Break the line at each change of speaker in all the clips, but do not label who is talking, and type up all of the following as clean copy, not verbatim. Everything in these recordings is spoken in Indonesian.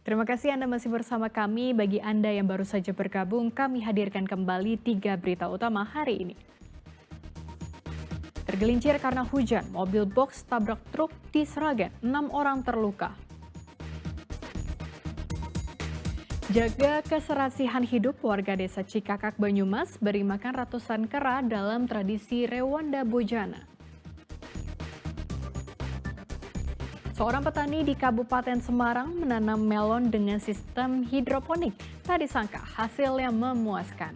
Terima kasih Anda masih bersama kami. Bagi Anda yang baru saja bergabung, kami hadirkan kembali 3 berita utama hari ini. Tergelincir karena hujan, mobil box tabrak truk di Sragen, 6 orang terluka. Jaga keserasihan hidup, warga desa Cikakak Banyumas beri makan ratusan kera dalam tradisi Rewanda Bojana. Seorang petani di Kabupaten Semarang menanam melon dengan sistem hidroponik. Tak disangka hasilnya memuaskan.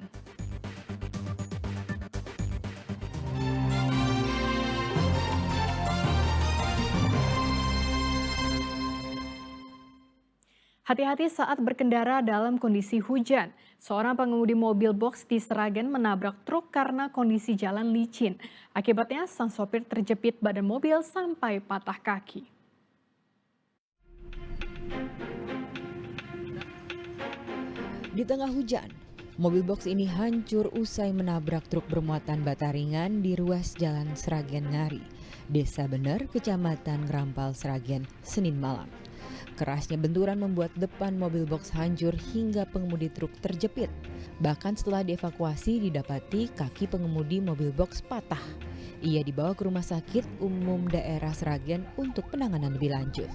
Hati-hati saat berkendara dalam kondisi hujan. Seorang pengemudi mobil box di Sragen menabrak truk karena kondisi jalan licin. Akibatnya sang sopir terjepit badan mobil sampai patah kaki.
Di tengah hujan, mobil box ini hancur usai menabrak truk bermuatan bata ringan di ruas Jalan Sragen Ngari, Desa Bener, Kecamatan Grampal, Sragen, Senin malam. Kerasnya benturan membuat depan mobil box hancur hingga pengemudi truk terjepit. Bahkan setelah dievakuasi didapati kaki pengemudi mobil box patah. Ia dibawa ke Rumah Sakit Umum Daerah Sragen untuk penanganan lebih lanjut.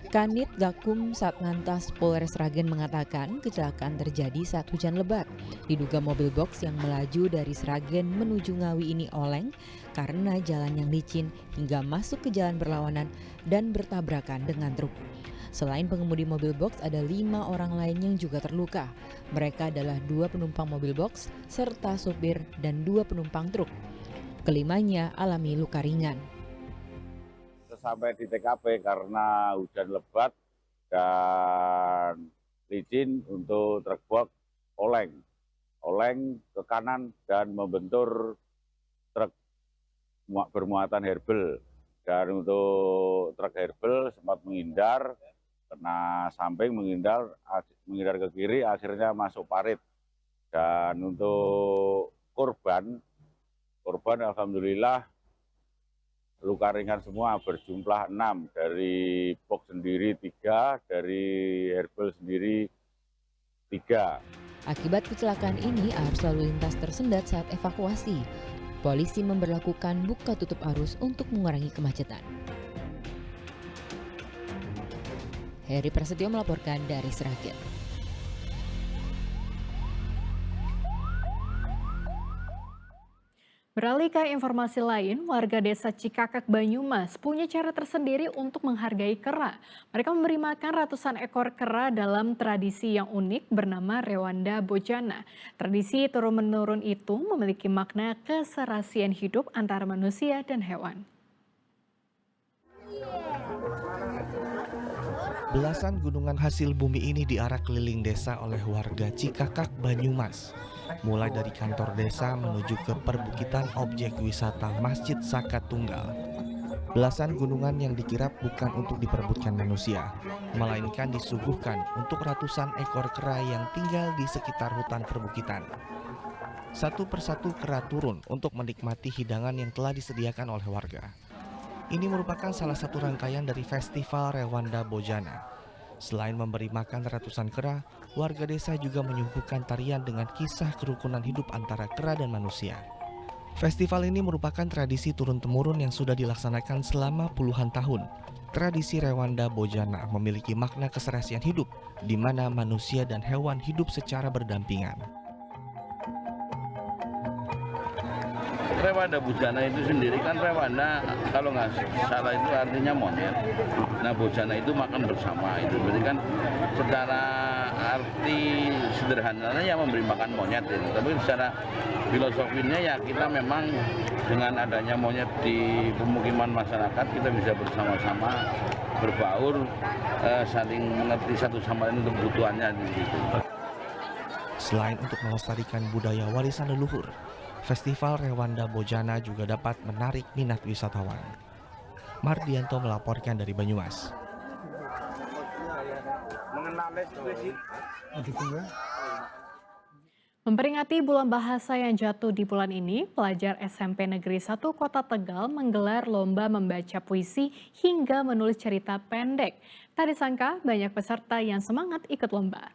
Kanit Gakum Satlantas Polres Sragen mengatakan kecelakaan terjadi saat hujan lebat. Diduga mobil box yang melaju dari Sragen menuju Ngawi ini oleng karena jalan yang licin hingga masuk ke jalan berlawanan dan bertabrakan dengan truk. Selain pengemudi mobil box, ada 5 orang lain yang juga terluka. Mereka adalah 2 penumpang mobil box serta sopir dan 2 penumpang truk. Kelimanya alami luka ringan.
Sampai di TKP karena hujan lebat dan licin untuk truk box oleng ke kanan dan membentur truk bermuatan herbel. Dan untuk truk herbel sempat menghindar, kena samping menghindar ke kiri, akhirnya masuk parit. Dan untuk korban alhamdulillah luka ringan semua berjumlah 6, dari box sendiri 3, dari herbal sendiri 3.
Akibat kecelakaan ini arus lalu lintas tersendat saat evakuasi. Polisi memberlakukan buka tutup arus untuk mengurangi kemacetan. Heri Prasetyo melaporkan dari Sragen.
Beralih ke informasi lain, warga desa Cikakak Banyumas punya cara tersendiri untuk menghargai kera. Mereka memberi makan ratusan ekor kera dalam tradisi yang unik bernama Rewanda Bojana. Tradisi turun-menurun itu memiliki makna keserasian hidup antara manusia dan hewan.
Belasan gunungan hasil bumi ini diarak keliling desa oleh warga Cikakak Banyumas. Mulai dari kantor desa menuju ke perbukitan objek wisata Masjid Saka Tunggal. Belasan gunungan yang dikirap bukan untuk diperebutkan manusia, melainkan disuguhkan untuk ratusan ekor kera yang tinggal di sekitar hutan perbukitan. Satu persatu kera turun untuk menikmati hidangan yang telah disediakan oleh warga. Ini merupakan salah satu rangkaian dari Festival Rewanda Bojana. Selain memberi makan ratusan kera, warga desa juga menyuguhkan tarian dengan kisah kerukunan hidup antara kera dan manusia. Festival ini merupakan tradisi turun-temurun yang sudah dilaksanakan selama puluhan tahun. Tradisi Rewanda Bojana memiliki makna keserasian hidup, di mana manusia dan hewan hidup secara berdampingan.
Rewanda Bojana itu sendiri kan Rewanda kalau nggak salah itu artinya monyet. Nah Bojana itu makan bersama, itu berarti kan secara arti sederhananya ya memberi makan monyet itu. Tapi secara filosofinya ya kita memang dengan adanya monyet di pemukiman masyarakat kita bisa bersama-sama berbaur, saling mengerti satu sama lain untuk kebutuhannya di situ.
Selain untuk melestarikan budaya warisan leluhur, Festival Rewanda Bojana juga dapat menarik minat wisatawan. Mardianto melaporkan dari Banyumas.
Memperingati bulan bahasa yang jatuh di bulan ini, pelajar SMP Negeri 1 Kota Tegal menggelar lomba membaca puisi hingga menulis cerita pendek. Tak disangka banyak peserta yang semangat ikut lomba.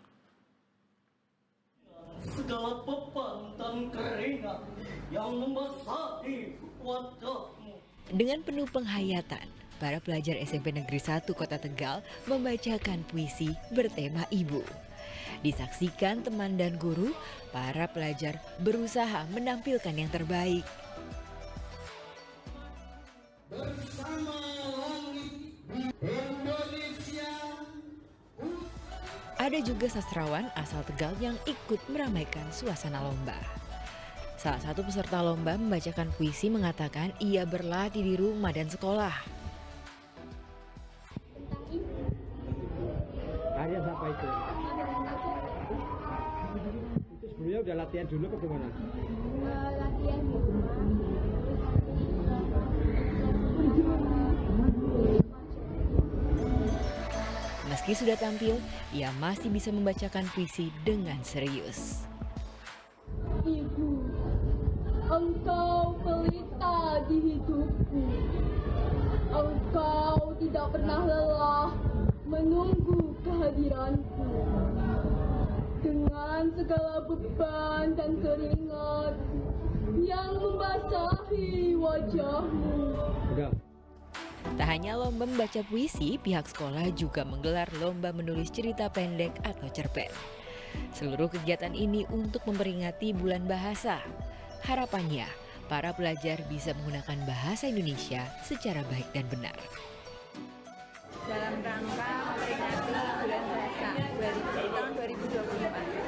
Segala beban dan keringat yang membasahi wajahmu.
Dengan penuh penghayatan, para pelajar SMP Negeri 1 Kota Tegal membacakan puisi bertema ibu. Disaksikan teman dan guru, para pelajar berusaha menampilkan yang terbaik.
Bersama langit Indonesia.
Ada juga sastrawan asal Tegal yang ikut meramaikan suasana lomba. Salah satu peserta lomba membacakan puisi mengatakan ia berlatih di rumah dan sekolah.
Karya siapa itu? Itu sebelumnya udah latihan dulu apa gimana?
Latihan
Meski sudah tampil, ia masih bisa membacakan puisi dengan serius.
Ibu, engkau pelita di hidupku. Engkau tidak pernah lelah menunggu kehadiranku. Dengan segala beban dan keringat yang membasahi wajahmu.
Udah.
Tak hanya lomba membaca puisi, pihak sekolah juga menggelar lomba menulis cerita pendek atau cerpen. Seluruh kegiatan ini untuk memperingati bulan bahasa. Harapannya, para pelajar bisa menggunakan bahasa Indonesia secara baik dan benar.
Dalam rangka memperingati bulan bahasa tahun 2024.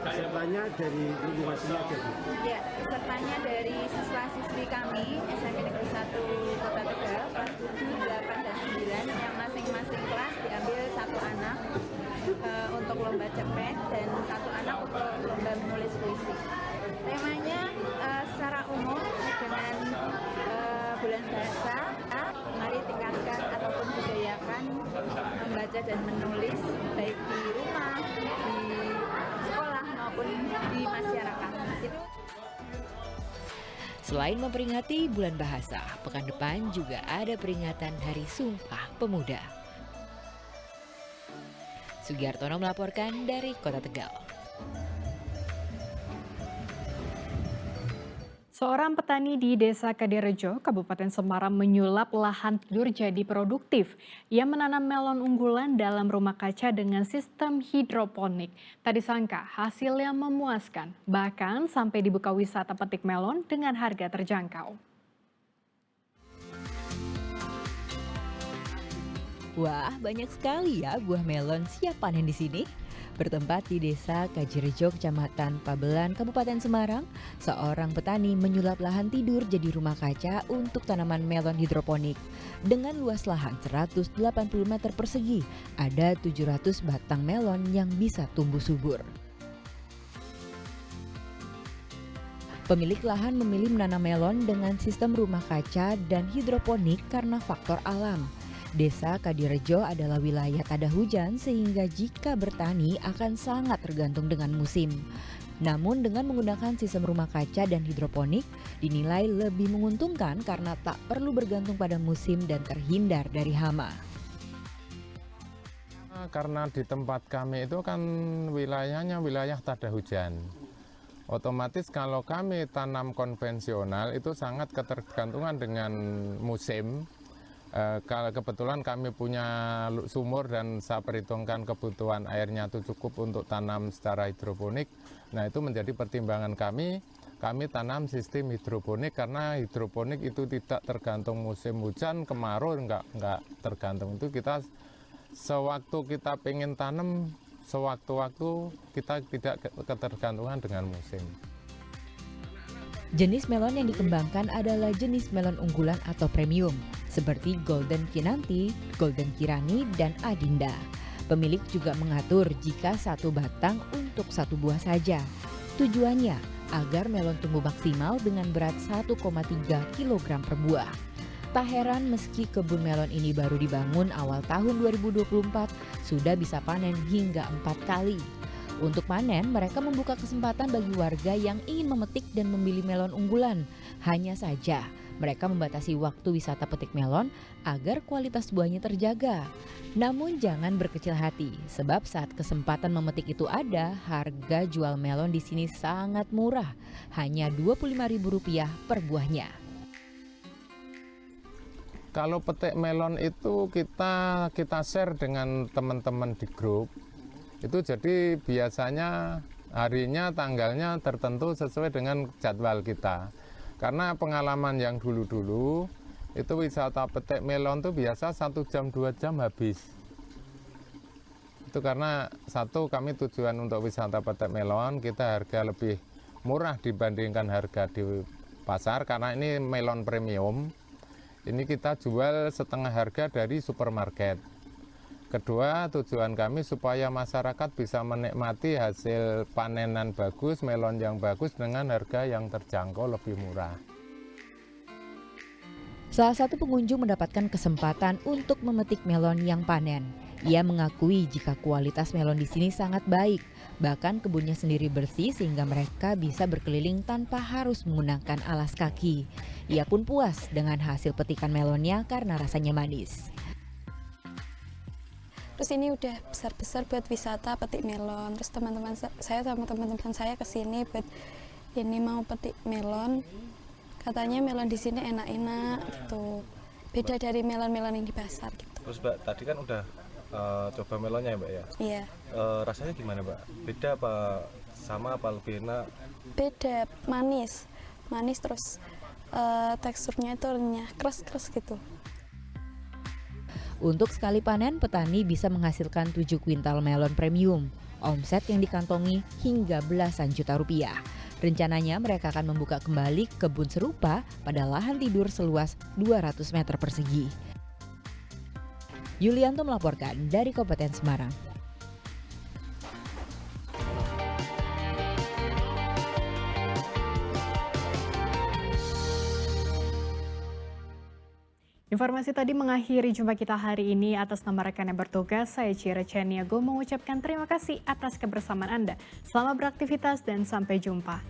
Pesertanya dari lingkungan sini aja, Bu?
Ya, pesertanya dari siswa-siswi kami SMP Negeri 1 Kota Tegal kelas 7, 8, dan 9 yang masing-masing kelas diambil satu anak untuk lomba cerpen dan satu anak untuk lomba menulis puisi. Temanya secara umum dengan bulan bahasa, mari tingkatkan ataupun budayakan membaca dan menulis baik di rumah, di sekolah maupun di masyarakat.
Selain memperingati bulan bahasa, pekan depan juga ada peringatan Hari Sumpah Pemuda. Sugiartono melaporkan dari Kota Tegal.
Seorang petani di Desa Kadirejo, Kabupaten Semarang menyulap lahan tidur jadi produktif. Ia menanam melon unggulan dalam rumah kaca dengan sistem hidroponik. Tak disangka hasilnya memuaskan, bahkan sampai dibuka wisata petik melon dengan harga terjangkau.
Wah, banyak sekali ya buah melon siap panen di sini. Bertempat di Desa Kadirejo, Kecamatan Pabelan, Kabupaten Semarang, seorang petani menyulap lahan tidur jadi rumah kaca untuk tanaman melon hidroponik. Dengan luas lahan 180 meter persegi, ada 700 batang melon yang bisa tumbuh subur. Pemilik lahan memilih menanam melon dengan sistem rumah kaca dan hidroponik karena faktor alam. Desa Kadirejo adalah wilayah tak ada hujan sehingga jika bertani akan sangat tergantung dengan musim. Namun dengan menggunakan sistem rumah kaca dan hidroponik dinilai lebih menguntungkan karena tak perlu bergantung pada musim dan terhindar dari hama.
Karena di tempat kami itu kan wilayahnya wilayah tak ada hujan. Otomatis kalau kami tanam konvensional itu sangat ketergantungan dengan musim. Kalau kebetulan kami punya sumur dan saya perhitungkan kebutuhan airnya itu cukup untuk tanam secara hidroponik. Nah itu menjadi pertimbangan kami tanam sistem hidroponik karena hidroponik itu tidak tergantung musim hujan, kemarau nggak tergantung. Itu kita sewaktu kita pengen tanam, sewaktu-waktu kita tidak ketergantungan dengan musim.
Jenis melon yang dikembangkan adalah jenis melon unggulan atau premium, seperti Golden Kinanti, Golden Kirani, dan Adinda. Pemilik juga mengatur jika satu batang untuk satu buah saja. Tujuannya agar melon tumbuh maksimal dengan berat 1,3 kg per buah. Tak heran meski kebun melon ini baru dibangun awal tahun 2024, sudah bisa panen hingga 4 kali. Untuk panen, mereka membuka kesempatan bagi warga yang ingin memetik dan memilih melon unggulan. Hanya saja, mereka membatasi waktu wisata petik melon agar kualitas buahnya terjaga. Namun jangan berkecil hati, sebab saat kesempatan memetik itu ada, harga jual melon di sini sangat murah, hanya Rp25.000 per buahnya.
Kalau petik melon itu kita share dengan teman-teman di grup. Itu jadi biasanya harinya, tanggalnya tertentu sesuai dengan jadwal kita. Karena pengalaman yang dulu-dulu itu wisata petik melon tuh biasa 1 jam 2 jam habis. Itu karena satu, kami tujuan untuk wisata petik melon kita harga lebih murah dibandingkan harga di pasar, karena ini melon premium. Ini kita jual setengah harga dari supermarket. Kedua, tujuan kami supaya masyarakat bisa menikmati hasil panenan bagus, melon yang bagus dengan harga yang terjangkau lebih murah.
Salah satu pengunjung mendapatkan kesempatan untuk memetik melon yang panen. Ia mengakui jika kualitas melon di sini sangat baik. Bahkan kebunnya sendiri bersih sehingga mereka bisa berkeliling tanpa harus menggunakan alas kaki. Ia pun puas dengan hasil petikan melonnya karena rasanya manis.
Terus ini udah besar-besar buat wisata petik melon. Terus teman-teman saya sama teman-teman saya kesini buat ini mau petik melon. Katanya melon di sini enak-enak gitu. Beda dari melon-melon yang di pasar gitu.
Terus Mbak, tadi kan udah coba melonnya ya Mbak ya?
Iya.
Rasanya gimana Mbak? Beda apa sama apa lebih enak?
Beda, manis. Manis terus teksturnya itu renyah, keras-keras gitu.
Untuk sekali panen, petani bisa menghasilkan 7 kuintal melon premium. Omset yang dikantongi hingga belasan juta rupiah. Rencananya mereka akan membuka kembali kebun serupa pada lahan tidur seluas 200 meter persegi. Yulianto melaporkan dari Kabupaten Semarang.
Informasi tadi mengakhiri jumpa kita hari ini. Atas nama rekan yang bertugas, saya Cira Chaniago mengucapkan terima kasih atas kebersamaan Anda. Selamat beraktivitas dan sampai jumpa.